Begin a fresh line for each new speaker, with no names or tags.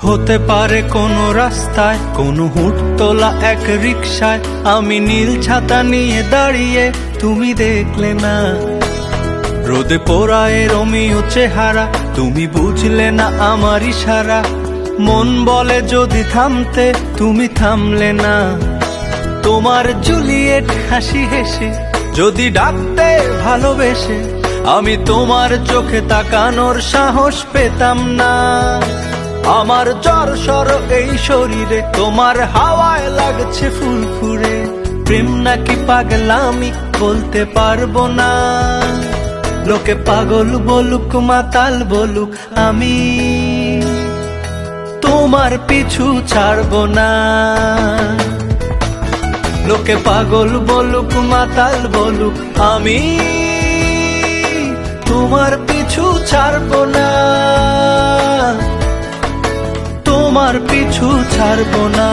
হতে পারে কোনো রাস্তায়, কোনো হুটতোলা এক রিকশায় আমি নীল ছাতা নিয়ে দাঁড়িয়ে, তুমি দেখলে না। রোদে পোড়ায় রোমিও চেহারা, তুমি বুঝলে না আমার ইশারা। মন বলে যদি থামতে, তুমি থামলে না। তোমার জুলিয়েট হাসি হেসে যদি ডাকতে ভালোবেসে, আমি তোমার চোখে তাকানোর সাহস পেতাম না। আমার জ্বর সর এই শরীরে, তোমার হাওয়ায় লাগছে ফুরফুরে। প্রেম নাকি পাগলামি বলতে পারবো না। লোকে পাগল বলুক মাতাল বলুক, আমি তোমার পিছু ছাড়বো না। লোকে পাগল বলুক মাতাল বলুক, আমি তোমার পিছু ছাড়বো না। তোমার পিছু ছাড়বো না।